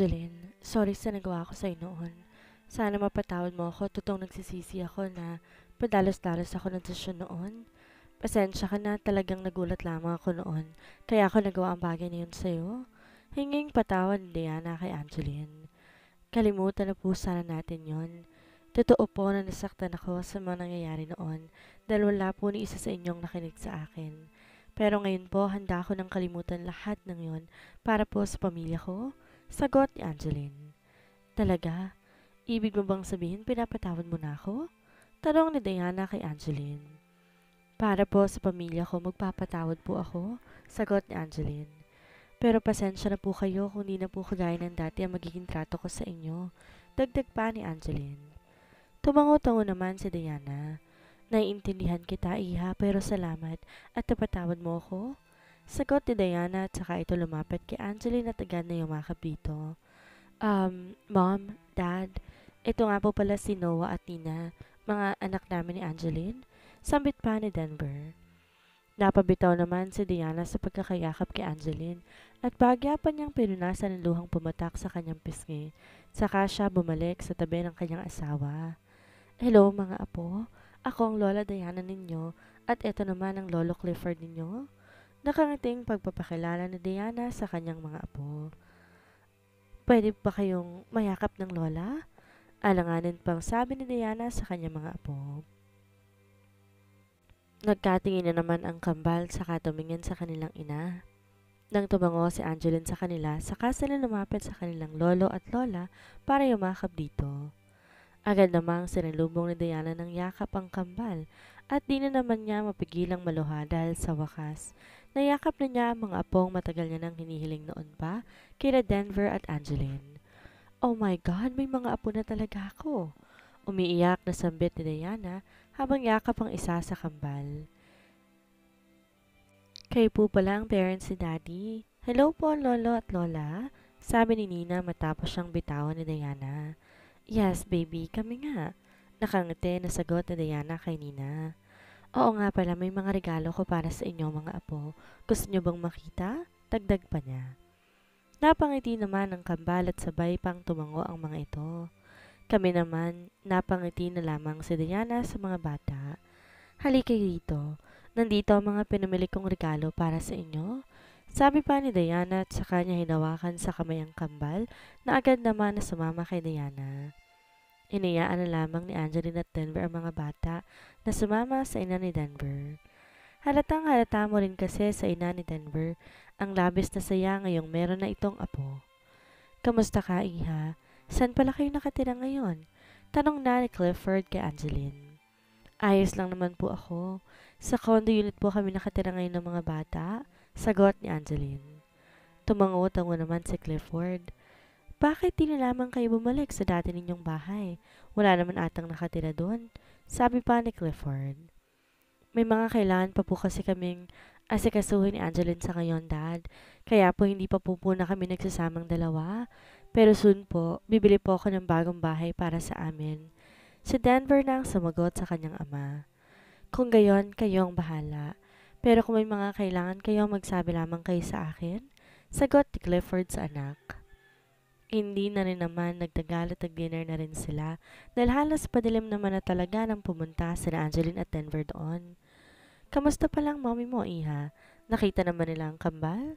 Angeline, sorry sa nagawa ko sa'yo noon. Sana mapatawad mo ako, totoong nagsisisi ako na padalos-dalos ako ng desisyon noon. Pasensya ka na, talagang nagulat lamang ako noon, kaya ako nagawa ang bagay na yun sa'yo. Hinging patawad ni Diana kay Angeline. Kalimutan na po sana natin yon. Totoo po na nasaktan ako sa mga nangyayari noon dahil wala po ni isa sa inyong nakinig sa akin. Pero ngayon po, handa ako ng kalimutan lahat ng yon para po sa pamilya ko. Sagot ni Angeline. Talaga? Ibig mo bang sabihin pinapatawad mo na ako? Tanong ni Diana kay Angeline. Para po sa pamilya ko, magpapatawad po ako. Sagot ni Angeline. Pero pasensya na po kayo kung di na po kagaya ng dati ang magiging trato ko sa inyo. Dagdag pa ni Angeline. Tumango-tango naman si Diana. Naiintindihan kita, iha, pero salamat at napatawad mo ako. Sagot ni Diana at saka ito lumapit kay Angeline at agad na yumakap dito. Mom, Dad, ito nga po pala si Noah at Nina, mga anak namin ni Angeline. Sambit pa ni Denver. Napabitaw naman si Diana sa pagkakayakap kay Angeline at bahagya pa niyang pinunasan ng luhang pumatak sa kanyang pisngi. Saka siya bumalik sa tabi ng kanyang asawa. Hello mga apo, ako ang Lola Diana ninyo at ito naman ang Lolo Clifford ninyo. Nakangiting pagpapakilala ni Diana sa kanyang mga apo. Pwede ba kayong mayakap ng Lola? Alanganin pang sabi ni Diana sa kanyang mga apo. Nagkatingin na naman ang kambal saka tumingin sa kanilang ina. Nang tumango si Angeline sa kanila, saka sila lumapit sa kanilang lolo at lola para yumakap dito. Agad namang sinalubong ni Diana ng yakap ang kambal at di na naman niya mapigilang maluha dahil sa wakas. Nayakap na niya ang mga apong matagal niya nang hinihiling noon pa kina Denver at Angeline. Oh my God, may mga apo na talaga ako. Umiiyak na sambit ni Diana habang yakap ang isa sa kambal. Kayo po pala ang parents ni Daddy. Hello po, Lolo at Lola. Sabi ni Nina matapos siyang bitawan ni Diana. Yes, baby, kami nga. Nakangiti na sagot ni Diana kay Nina. Oo nga pala, may mga regalo ko para sa inyo mga apo. Gusto niyo bang makita? Dagdag pa niya. Napangiti naman ang kambal at sabay pang tumango ang mga ito. Kami naman, napangiti na lamang si Diana sa mga bata. Halika dito. Nandito ang mga pinamili kong regalo para sa inyo. Sabi pa ni Diana at sa kanya hinawakan sa kamay ang kambal na agad naman na sumama kay Diana. Iniyaan na lamang ni Angeline at Denver ang mga bata na sumama sa ina ni Denver. Halatang halata mo rin kasi sa ina ni Denver ang labis na saya ngayong meron na itong apo. Kamusta ka, iha? Saan pala kayo nakatira ngayon? Tanong na ni Clifford kay Angeline. Ayos lang naman po ako. Sa condo unit po kami nakatira ngayon ng mga bata, sagot ni Angeline. Tumango-tango naman si Clifford. Bakit di na lamang kayo bumalik sa dati ninyong bahay? Wala naman atang nakatira doon, sabi pa ni Clifford. May mga kailangan pa po kasi kaming asikasuhin ni Angeline sa ngayon, Dad. Kaya po hindi pa po na kami nagsasamang dalawa. Pero soon po, bibili po ako ng bagong bahay para sa amin. Si Denver na ang sumagot sa kanyang ama. Kung gayon, kayong bahala. Pero kung may mga kailangan kayo, magsabi lamang kayo sa akin. Sagot ni Clifford sa anak. Hindi na rin naman nagtagal at nag-dinner na rin sila dahil halos padilim naman na talaga nang pumunta sina Angeline at Denver doon. Kamusta pa lang mommy mo, iha? Nakita naman nila ang kambal?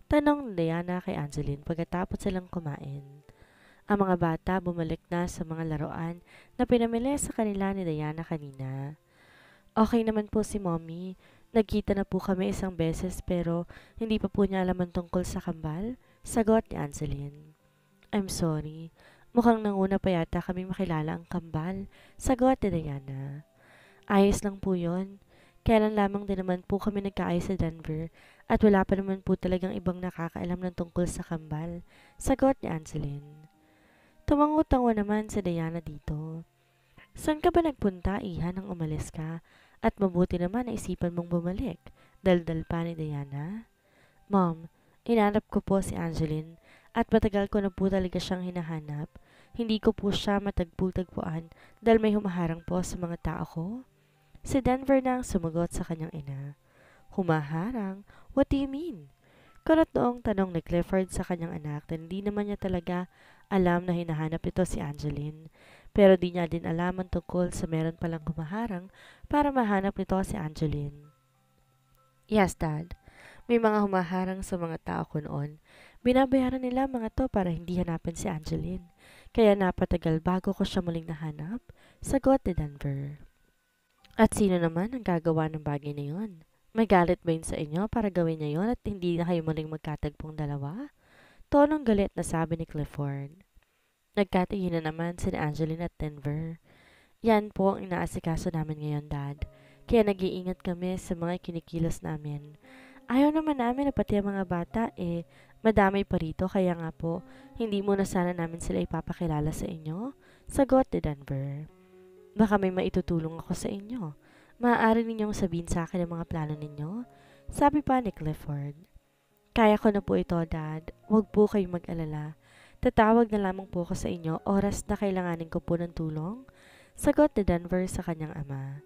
Tanong ni Diana kay Angeline pagkatapos silang kumain. Ang mga bata bumalik na sa mga laruan na pinamili sa kanila ni Diana kanina. Okay naman po si mommy. Nagkita na po kami isang beses pero hindi pa po niya alam ang tungkol sa kambal. Sagot ni Angeline. I'm sorry. Mukhang nanguna pa yata kami makilala ang kambal. Sagot ni Diana. Ayos lang po yon. Kailan lamang din naman po kami nagkaayos sa Denver at wala pa naman po talagang ibang nakakaalam ng tungkol sa kambal. Sagot ni Angeline. Tumango-tango naman si Diana dito. Saan ka ba nagpunta, iha, nang umalis ka? At mabuti naman na isipan mong bumalik. Daldal pa ni Diana. Mom, inanap ko po si Angeline at matagal ko na po talaga siyang hinahanap. Hindi ko po siya matagputagpuan dahil may humaharang po sa mga tao ko. Si Denver na ang sumagot sa kanyang ina. Humaharang? What do you mean? Kurot noong tanong ni Clifford sa kanyang anak na hindi naman niya talaga alam na hinahanap ito si Angeline. Pero di niya din alam ang tungkol sa meron palang humaharang para mahanap nito si Angeline. Yes, Dad. May mga humaharang sa mga tao ko noon. Binabayaran nila mga to para hindi hanapin si Angeline. Kaya napatagal bago ko siya muling nahanap, sagot ni Denver. At sino naman ang gagawa ng bagay na yun? May galit ba yun sa inyo para gawin niya yun at hindi na kayo muling magkatagpong dalawa? Tonong galit na sabi ni Clifford. Nagkatingin na naman si Angeline at Denver. Yan po ang inaasikaso namin ngayon, Dad. Kaya nag-iingat kami sa mga kinikilos namin. Ayaw naman namin na pati ang mga bata madamay pa rito kaya nga po, hindi muna sana namin sila ipapakilala sa inyo. Sagot ni Denver. Baka may maitutulong ako sa inyo. Maaari ninyong sabihin sa akin ang mga plano ninyo? Sabi pa ni Clifford. Kaya ko na po ito, Dad. Huwag po kayong mag-alala. Tatawag na lamang po ako sa inyo oras na kailanganin ko po ng tulong. Sagot ni Denver sa kanyang ama.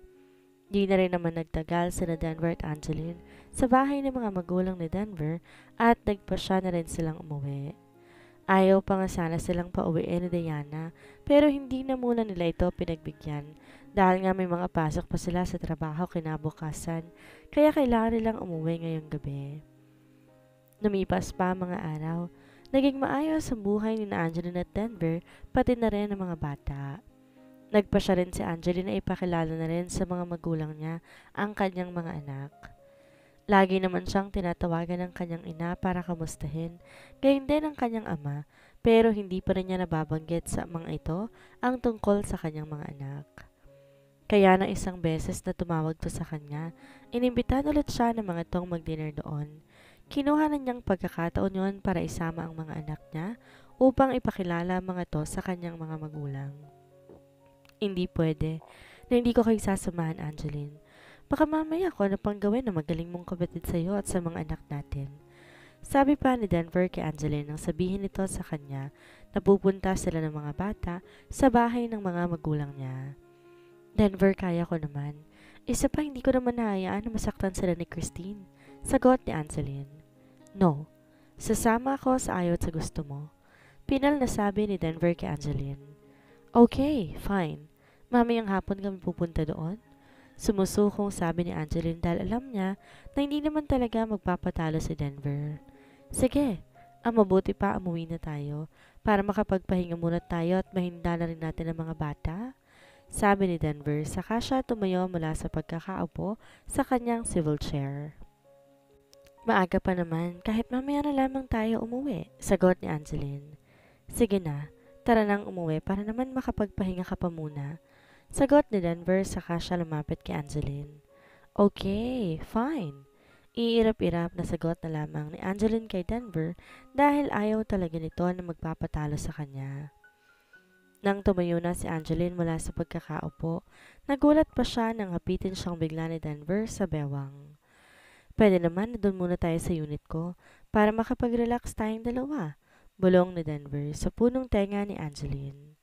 Di na rin naman nagtagal sina Denver at Angeline sa bahay ng mga magulang ni Denver at nagpasya na rin silang umuwi. Ayaw pa nga sana silang pauwiin ni Diana pero hindi na muna nila ito pinagbigyan dahil nga may mga pasok pa sila sa trabaho kinabukasan kaya kailangan nilang umuwi ngayong gabi. Lumipas pa mga araw, naging maayos ang buhay ni Angeline at Denver pati na rin ang mga bata. Nagpasya rin si Angeline na ipakilala na rin sa mga magulang niya ang kanyang mga anak. Lagi naman siyang tinatawagan ng kanyang ina para kamustahin, gayon din ang kanyang ama, pero hindi pa rin niya nababanggit sa mga ito ang tungkol sa kanyang mga anak. Kaya na isang beses na tumawag to sa kanya, inimbitahan ulit siya ng mga itong mag-dinner doon. Kinuha na niyang pagkakataon yon para isama ang mga anak niya upang ipakilala ang mga to sa kanyang mga magulang. Hindi pwede na hindi ko kayo sasamahan, Angeline. Baka mamaya ko ano pang gawin na magaling mong kapatid sa iyo at sa mga anak natin. Sabi pa ni Denver kay Angeline nang sabihin nito sa kanya na pupunta sila ng mga bata sa bahay ng mga magulang niya. Denver, kaya ko naman. Isa pa, hindi ko naman nahayaan na masaktan sila ni Christine. Sagot ni Angeline. No, sasama ako sa ayaw at sa gusto mo. Pinal na sabi ni Denver kay Angeline. Okay, fine. Mamayang hapon kami pupunta doon. Sumusukong sabi ni Angeline dahil alam niya na hindi naman talaga magpapatalo si Denver. Sige, ang mabuti pa umuwi na tayo para makapagpahinga muna tayo at mahinda na rin natin ang mga bata. Sabi ni Denver saka siya tumayo mula sa pagkakaupo sa kanyang swivel chair. Maaga pa naman kahit mamaya na lamang tayo umuwi, sagot ni Angeline. Sige na, tara nang umuwi para naman makapagpahinga ka pa muna. Sagot ni Denver saka siya lumapit kay Angeline. Okay, fine. Iirap-irap na sagot na lamang ni Angeline kay Denver dahil ayaw talaga nito na magpapatalo sa kanya. Nang tumayo na si Angeline mula sa pagkakaupo, nagulat pa siya nang hapitin siyang bigla ni Denver sa bewang. Pwede naman na doon muna tayo sa unit ko para makapag-relax tayong dalawa, bulong ni Denver sa punong tenga ni Angeline.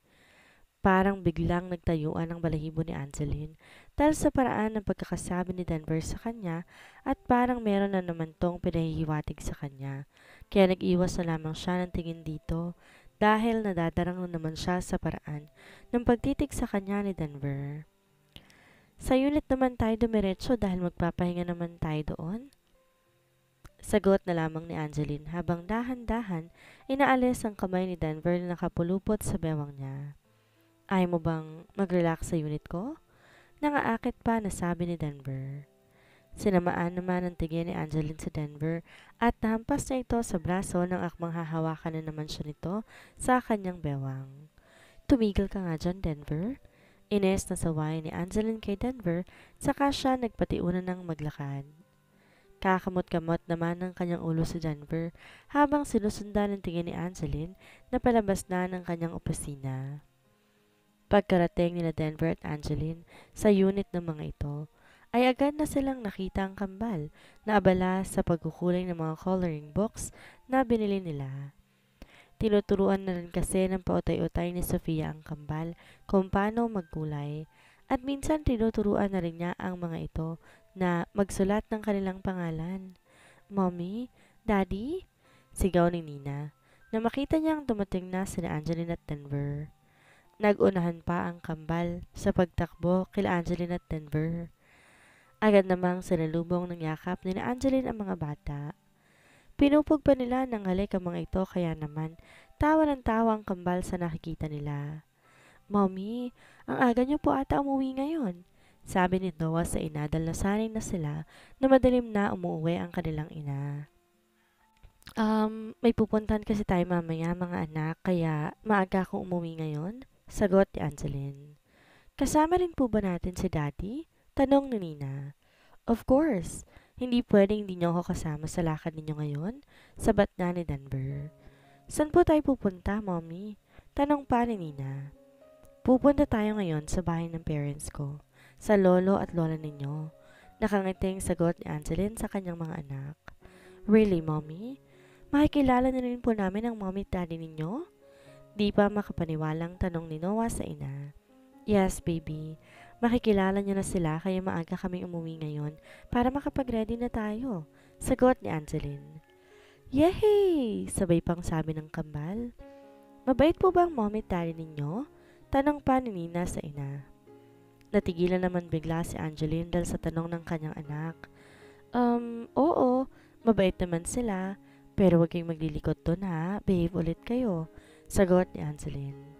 Parang biglang nagtayuan ang balahibo ni Angeline dahil sa paraan ng pagkakasabi ni Denver sa kanya at parang meron na naman tong pinahihiwatig sa kanya. Kaya nag-iwas na lamang siya ng tingin dito dahil nadadarang na naman siya sa paraan ng pagtitig sa kanya ni Denver. Sa unit naman tayo dumiretso dahil magpapahinga naman tayo doon. Sagot na lamang ni Angeline habang dahan-dahan inaalis ang kamay ni Denver na nakapulupot sa bewang niya. Ayaw mo bang mag-relax sa unit ko? Nangaakit pa na sabi ni Denver. Sinamaan naman ang tingin ni Angeline sa Denver at nahampas na ito sa braso nang akmang hahawakan na naman siya nito sa kanyang bewang. Tumigil ka nga dyan, Denver. Ines na saway ni Angeline kay Denver saka siya nagpatiunan ng maglakad. Kakamot-kamot naman ng kanyang ulo si Denver habang sinusundan ng tingin ni Angeline na palabas na ng kanyang opisina. Pagkarating nila Denver at Angeline sa unit ng mga ito, ay agad na silang nakita ang kambal na abala sa pagkukulay ng mga coloring books na binili nila. Tinuturuan na rin kasi ng pautay-utay ni Sofia ang kambal kung paano magkulay at minsan tinuturuan na rin niya ang mga ito na magsulat ng kanilang pangalan. Mommy, Daddy? Sigaw ni Nina na makita niyang dumating na sina Angeline at Denver. Nagunahan pa ang kambal sa pagtakbo kila Angeline at Denver. Agad namang sinalubong ng yakap ni Angeline ang mga bata. Pinupog pa nila ng halik ang mga ito kaya naman tawa ng tawa ang kambal sa nakikita nila. Mommy, ang aga niyo po ata umuwi ngayon. Sabi ni Noah sa ina dahil nasanay na sila na madalim na umuwi ang kanilang ina. May pupuntahan kasi tayo mamaya mga anak kaya maaga akong umuwi ngayon. Sagot ni Angeline. Kasama rin po ba natin si Daddy? Tanong ni Nina. Of course. Hindi pwedeng hindi niyo ako kasama sa lakad ninyo ngayon. Sabat na ni Denver. Saan po tayo pupunta, Mommy? Tanong pa ni Nina. Pupunta tayo ngayon sa bahay ng parents ko. Sa lolo at lola ninyo. Nakangiting sagot ni Angeline sa kanyang mga anak. Really, Mommy? Makikilala na rin po namin ang mommy at daddy ninyo? Di pa makapaniwalang tanong ni Noah sa ina. Yes, baby. Makikilala niyo na sila kaya maaga kaming umuwi ngayon para makapag-ready na tayo. Sagot ni Angeline. Yehey! Sabay pang sabi ng kambal. Mabait po ba ang mommy at daddy ninyo? Tanong pa ni Nina sa ina. Natigilan naman bigla si Angeline dahil sa tanong ng kanyang anak. Oo, mabait naman sila. Pero huwag kayong maglilikot doon ha, behave ulit kayo. Sagot ni Angeline.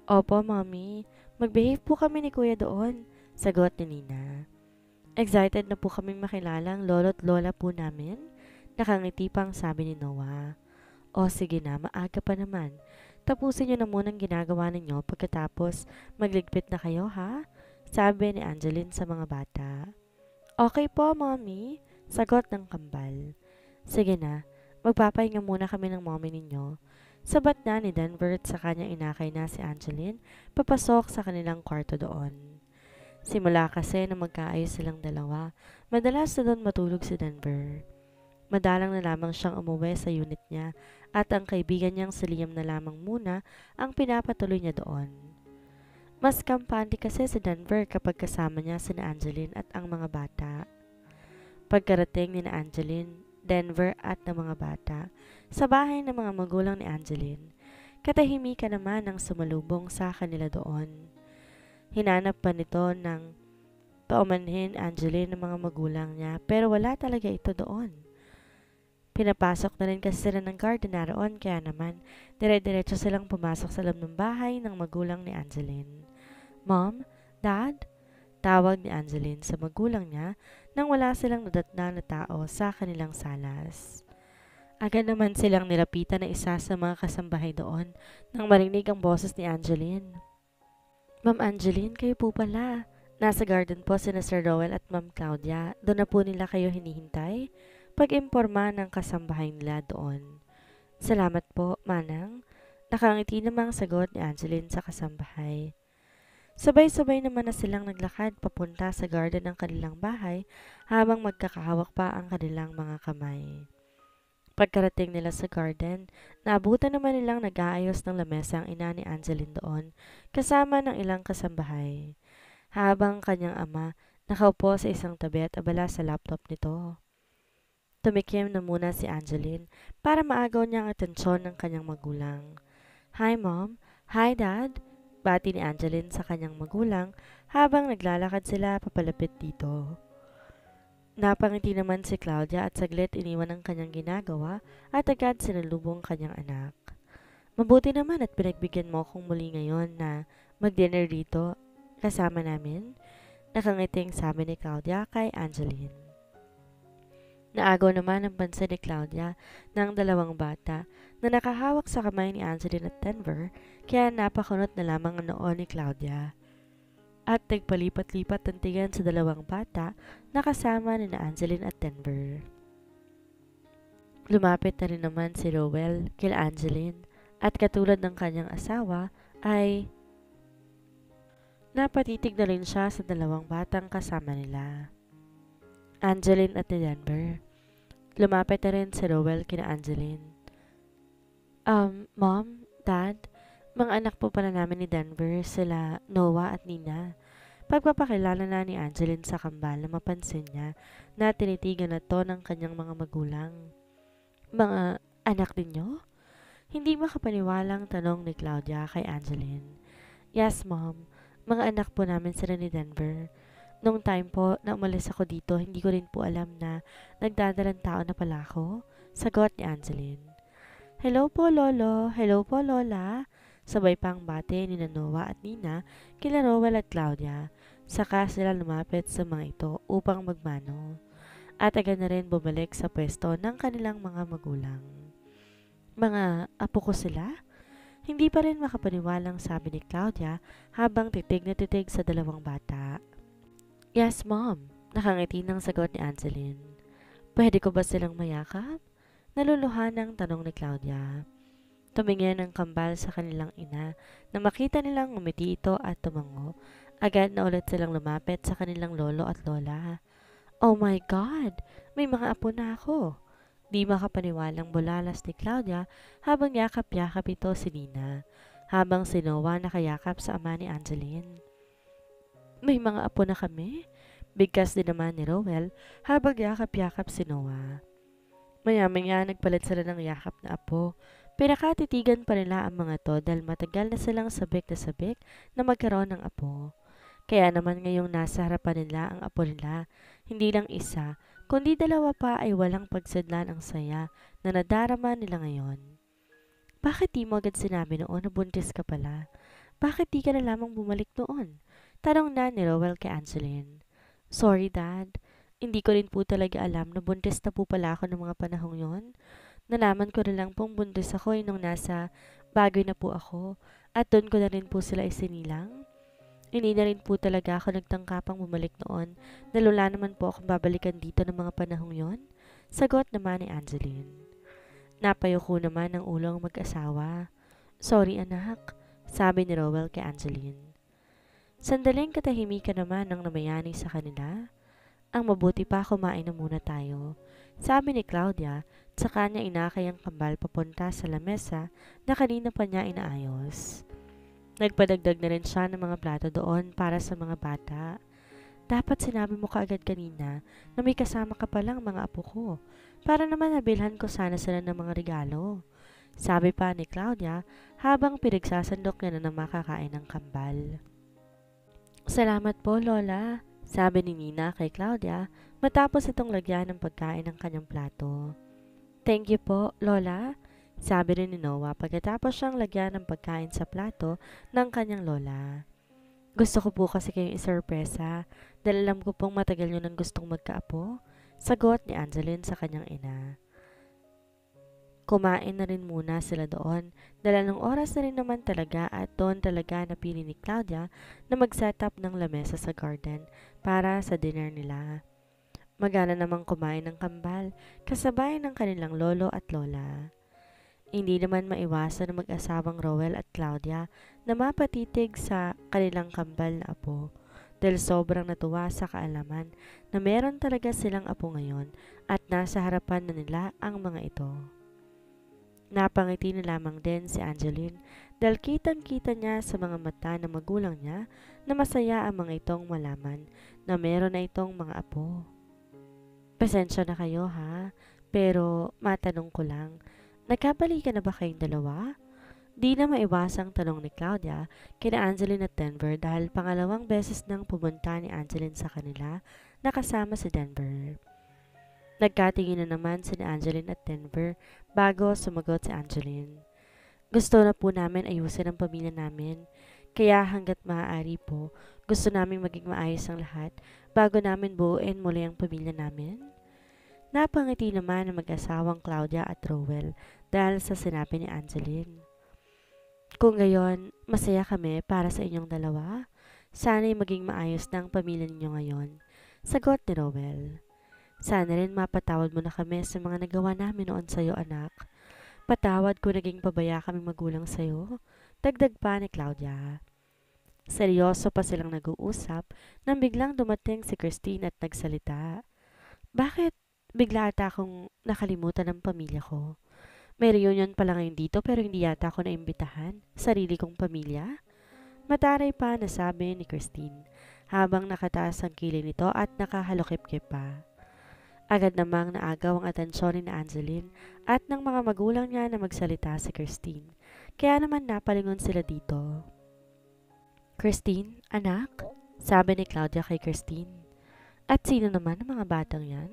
Opo, Mommy. Mag-behave po kami ni Kuya doon. Sagot ni Nina. Excited na po kaming makilala ang lolo at lola po namin. Nakangiti pang sabi ni Noah. O sige na, maaga pa naman. Tapusin niyo na muna ang ginagawa ninyo pagkatapos magligpit na kayo ha? Sabi ni Angeline sa mga bata. Okay po, Mommy. Sagot ng kambal. Sige na. Magpapahinga muna kami ng mommy ninyo. Sabat na ni Denver at sa kanyang inakay na si Angeline, papasok sa kanilang kwarto doon. Simula kasi na magkaayos silang dalawa, madalas na doon matulog si Denver. Madalang na lamang siyang umuwi sa unit niya at ang kaibigan niyang si Liam na lamang muna ang pinapatuloy niya doon. Mas kampante kasi si Denver kapag kasama niya si Angeline at ang mga bata. Pagkarating ni Angeline, Denver at ng mga bata sa bahay ng mga magulang ni Angeline, katahimikan naman ang sumalubong sa kanila doon. Hinanap pa nito ng paumanhin Angeline ng mga magulang niya pero wala talaga ito doon. Pinapasok na rin kasi sila ng guard na naroon kaya naman dire-diretso silang pumasok sa loob ng bahay ng magulang ni Angeline. Mom? Dad? Tawag ni Angeline sa magulang niya nang wala silang nadatnan na tao sa kanilang salas. Agad naman silang nilapitan na isa sa mga kasambahay doon nang marinig ang boses ni Angeline. Ma'am Angeline, kayo po pala. Nasa garden po sina Sir Rowell at Ma'am Claudia. Doon na po nila kayo hinihintay? Pag-imporma ng kasambahay nila doon. Salamat po, Manang. Nakangiti namang sagot ni Angeline sa kasambahay. Sabay-sabay naman na silang naglakad papunta sa garden ng kanilang bahay habang magkakahawak pa ang kanilang mga kamay. Pagkarating nila sa garden, naabutan naman nilang nag-aayos ng lamesa ang ina ni Angeline doon kasama ng ilang kasambahay. Habang kanyang ama nakaupo sa isang tabi at abala sa laptop nito. Tumikim na muna si Angeline para maagaw niya ang atensyon ng kanyang magulang. Hi Mom, hi Dad. Bati ni Angeline sa kanyang magulang habang naglalakad sila papalapit dito. Napangiti naman si Claudia at saglit iniwan ang kanyang ginagawa at agad sinalubong kanyang anak. Mabuti naman at pinagbigyan mo akong muli ngayon na mag-dinner dito kasama namin. Nakangiting sabi ni Claudia kay Angeline. Naagaw naman ang pansin ni Claudia ng dalawang bata na nakahawak sa kamay ni Angeline at Denver kaya napakunot na lamang ang noo ni Claudia. At nagpalipat-lipat ang tingin sa dalawang bata na kasama ni Angeline at Denver. Lumapit na rin naman si Rowell kila Angeline at katulad ng kanyang asawa ay napatitig na rin siya sa dalawang batang kasama nila. Angeline at ni Denver. Lumapit na rin si Rowell kina Angeline. Mom, Dad, mga anak po pala namin ni Denver, sila Noah at Nina. Pagpapakilala na ni Angeline sa kambal na mapansin niya na tinitigan na to ng kanyang mga magulang. Mga anak ninyo? Hindi makapaniwalang tanong ni Claudia kay Angeline. Yes, Mom. Mga anak po namin sila ni Denver. Nung time po na umalis ako dito, hindi ko rin po alam na nagdadalang tao na pala ako. Sagot ni Angeline. Hello po, Lolo. Hello po, Lola. Sabay pang bate ni Noah at Nina kila Rowell at Claudia. Saka sila lumapit sa mga ito upang magmano. At agad na rin bumalik sa pwesto ng kanilang mga magulang. Mga apo ko sila? Hindi pa rin makapaniwalang sabi ni Claudia habang titig na titig sa dalawang bata. Yes, Mom. Nakangiti ng sagot ni Angeline. Pwede ko ba silang mayakap? Naluluhan ng tanong ni Claudia. Tumingin ang kambal sa kanilang ina na makita nilang ngumiti ito at tumango. Agad na ulit silang lumapit sa kanilang lolo at lola. Oh my God! May mga apo na ako! Di makapaniwalang bulalas ni Claudia habang yakap-yakap ito si Nina, habang si Noah nakayakap sa ama ni Angeline. May mga apo na kami? Bigkas din naman ni Rowell habang yakap-yakap si Noah. Maya-maya nagpalit sila ng yakap na apo. Pinakatitigan pa nila ang mga to dahil matagal na silang sabik na magkaroon ng apo. Kaya naman ngayong nasa harapan nila ang apo nila, hindi lang isa, kundi dalawa pa ay walang pagsadlan ang saya na nadarama nila ngayon. Bakit di mo agad sinabi noon na buntis ka pala? Bakit di ka na lamang bumalik noon? Tanong na ni Rowell kay Angeline. Sorry, Dad. Hindi ko rin po talaga alam na buntis na po pala ako ng mga panahong yon. Nalaman ko na lang pong buntis ako nung nasa Baguio na po ako at doon ko na rin po sila isinilang. Hindi na rin po talaga ako nagtangkapang bumalik noon dahil wala naman po akong babalikan dito ng mga panahong yon. Sagot naman ni Angeline. Napayuko naman ng ulo ang mag-asawa. Sorry anak, sabi ni Rowell kay Angeline. Sandaling katahimikan naman ng namayani sa kanila. Ang mabuti pa kumain na muna tayo, sabi ni Claudia, sa kanya inakay ang kambal papunta sa lamesa na kanina pa niya inaayos. Nagpadagdag na rin siya ng mga plato doon para sa mga bata. Dapat sinabi mo kaagad kanina na may kasama ka palang mga apo ko, para naman nabilhan ko sana sila ng mga regalo, sabi pa ni Claudia habang pinagsasandok niya na makakain ng kambal. Salamat po, Lola, sabi ni Nina kay Claudia matapos itong lagyan ng pagkain ng kanyang plato. Thank you po, Lola, sabi rin ni Noah pagkatapos siyang lagyan ng pagkain sa plato ng kanyang lola. Gusto ko po kasi kayong isorpresa dahil alam ko pong matagal nyo nang gustong magkaapo, sagot ni Angeline sa kanyang ina. Kumain na rin muna sila doon dahil anong oras na rin naman talaga at doon talaga napili ni Claudia na mag-set up ng lamesa sa garden para sa dinner nila. Magana namang kumain ng kambal kasabay ng kanilang lolo at lola. Hindi naman maiwasan ng mag-asawang Rowell at Claudia na mapatitig sa kanilang kambal na apo dahil sobrang natuwa sa kaalaman na meron talaga silang apo ngayon at nasa harapan na nila ang mga ito. Napangiti na lamang din si Angeline dahil kitang-kita niya sa mga mata ng magulang niya na masaya ang mga itong malaman na meron na itong mga apo. Pasensya na kayo ha, pero matanong ko lang, nagkabalikan na ba kayong dalawa? Di na maiwasang tanong ni Claudia kina Angeline at Denver dahil pangalawang beses nang pumunta ni Angeline sa kanila na kasama si Denver. Nagkatingin na naman si Angeline at Denver bago sumagot si Angeline. Gusto na po namin ayusin ang pamilya namin, kaya hanggat maaari po, gusto namin maging maayos ang lahat bago namin buuin muli ang pamilya namin. Napangiti naman ang mag-asawang Claudia at Rowell dahil sa sinabi ni Angeline. Kung gayon, masaya kami para sa inyong dalawa. Sana'y maging maayos na ang pamilya ninyo ngayon, sagot ni Rowell. Sana rin mapatawad mo na kami sa mga nagawa namin noon sa'yo, anak. Patawad kung naging pabaya kaming magulang sa'yo, dagdag pa ni Claudia. Seryoso pa silang nag-uusap nang biglang dumating si Christine at nagsalita. Bakit bigla ata akong nakalimutan ng pamilya ko? May reunion pala ngayon dito pero hindi yata ako naimbitahan. Sarili kong pamilya? Mataray pa nasabi ni Christine habang nakataas ang kilay nito at nakahalokip-kip pa. Agad namang naagaw ang atensyon ni Angeline at ng mga magulang niya na magsalita si Christine. Kaya naman napalingon sila dito. Christine, anak? Sabi ni Claudia kay Christine. At sino naman ang mga batang yan?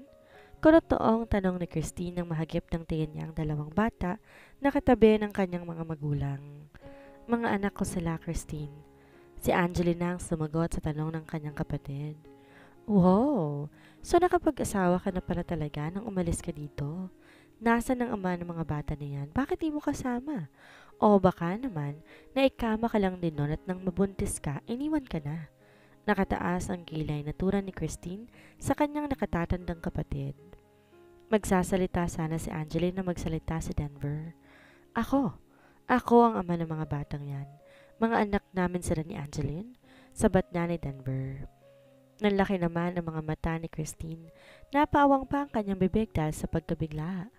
Kunotoong tanong ni Christine nang mahagip ng tingin niya ang dalawang bata na katabi ng kanyang mga magulang. Mga anak ko sila, Christine. Si Angelina ang sumagot sa tanong ng kanyang kapatid. Wow! So nakapag-asawa ka na pala talaga nang umalis ka dito? Nasaan ang ama ng mga bata na yan? Bakit di mo kasama? O baka naman, naikama ka lang din nun at nang mabuntis ka, iniwan ka na. Nakataas ang kilay na tura ni Christine sa kanyang nakatatandang kapatid. Magsasalita sana si Angeline na magsalita si Denver. Ako. Ako ang ama ng mga batang yan. Mga anak namin sila ni Angeline. Sabat na ni Denver. Nanlaki naman ang mga mata ni Christine. Napaawang pa ang kanyang bibig dahil sa pagkabigla.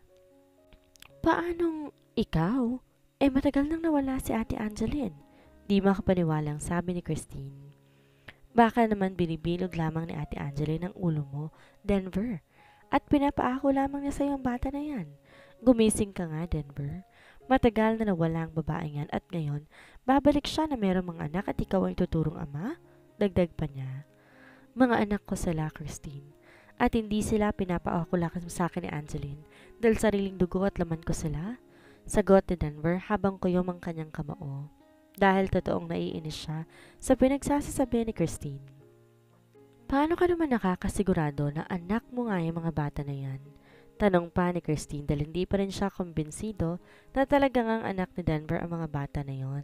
Paanong ikaw? Matagal nang nawala si Ate Angeline. Di makapaniwalang sabi ni Christine. Baka naman binibilog lamang ni Ate Angeline ang ulo mo, Denver. At pinapaako lamang niya sa iyong bata na yan. Gumising ka nga, Denver. Matagal na nawala ang babaeng yan at ngayon, babalik siya na mayroong mga anak at ikaw ang tuturong ama? Dagdag pa niya. Mga anak ko sila, Christine. At hindi sila pinapaako lamang sa akin ni Angeline dahil sariling dugo at laman ko sila. Sagot ni Denver habang kuyom ang kanyang kamao. Dahil totoong naiinis siya sa pinagsasasabi ni Christine. Paano ka naman nakakasigurado na anak mo nga yung mga bata na yan? Tanong pa ni Christine dahil hindi pa rin siya kumbinsido na talagang ang anak ni Denver ang mga bata na yon.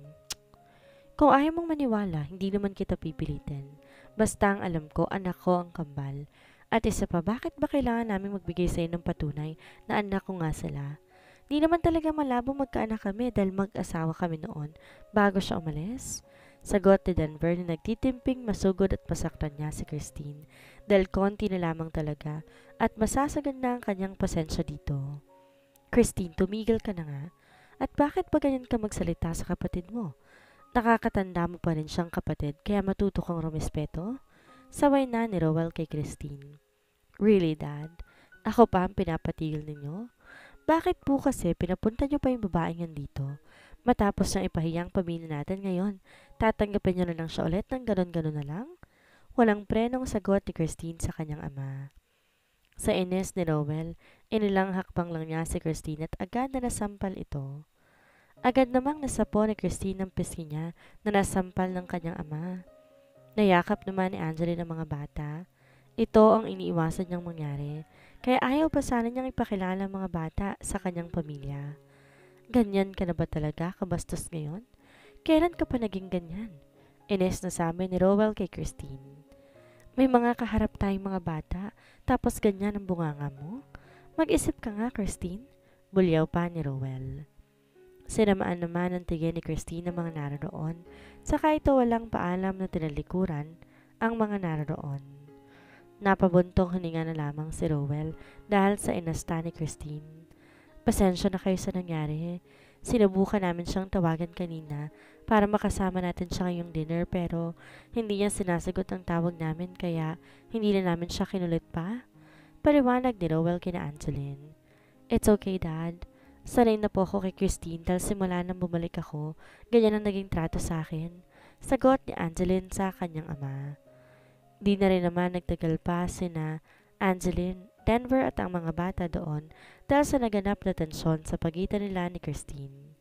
Kung ayaw mong maniwala, hindi naman kita pipilitin. Basta ang alam ko, anak ko ang kambal. At isa pa, bakit ba kailangan namin magbigay sa ng patunay na anak ko nga sila? Di naman talaga malabo magkaanak kami dahil mag-asawa kami noon bago siya umalis. Sagot ni Denver na nagtitimping masugod at masaktan niya si Christine dahil konti na lamang talaga at masasagad na ang kanyang pasensya dito. Christine, tumigil ka na nga. At bakit ba ganyan ka magsalita sa kapatid mo? Nakakatanda mo pa rin siyang kapatid kaya matuto kang rumispeto? Saway na ni Rowell kay Christine. Really, Dad? Ako pa ang pinapatigil ninyo? Bakit po kasi pinapunta niyo pa yung babaeng yan dito? Matapos niyang ipahiyang pamilya natin ngayon, tatanggapin niyo na lang siya ulit ng ganon-ganon na lang? Walang prenong sagot ni Christine sa kanyang ama. Sa inis ni Rowell, inilang hakbang lang niya si Christine at agad na nasampal ito. Agad namang nasapo ni Christine ang pisngi niya na nasampal ng kanyang ama. Nayakap naman ni Angeline ang mga bata. Ito ang iniiwasan niyang mangyari. Kaya ayaw pa sana niyang ipakilala ang mga bata sa kanyang pamilya. Ganyan ka na ba talaga, kabastos ngayon? Kailan ka pa naging ganyan? Ines na sabi ni Rowell kay Christine. May mga kaharap tayong mga bata, tapos ganyan ang bunganga mo? Mag-isip ka nga, Christine. Bulyaw pa ni Rowell. Sinamaan naman ang tingin ni Christine ang mga naroon, saka ito walang paalam na tinalikuran ang mga naroon. Napabuntong hininga na lamang si Rowell dahil sa inasta ni Christine. Pasensya na kayo sa nangyari. Sinubukan namin siyang tawagan kanina para makasama natin siya ngayong dinner pero hindi niya sinasagot ang tawag namin kaya hindi na namin siya kinulit pa. Paliwanag ni Rowell kina Angeline. It's okay, Dad. Sanay na po ako kay Christine dahil simula nang bumalik ako, ganyan ang naging trato sa akin. Sagot ni Angeline sa kanyang ama. Di na rin naman nagtagal pa sina Angeline, Denver at ang mga bata doon dahil sa naganap na tensyon sa pagitan nila ni Christine.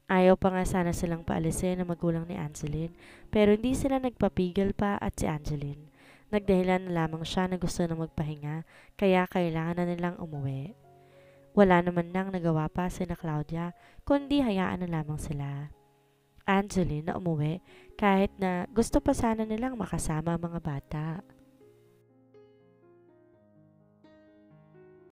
Ayaw pa nga sana silang paalisin ang magulang ni Angeline pero hindi sila nagpapigil pa at si Angeline. Nagdahilan na lamang siya na gusto na magpahinga kaya kailangan na nilang umuwi. Wala naman nang nagawa pa sina Claudia kundi hayaan na lamang sila. Angeline na umuwi kahit na gusto pa sana nilang makasama ang mga bata.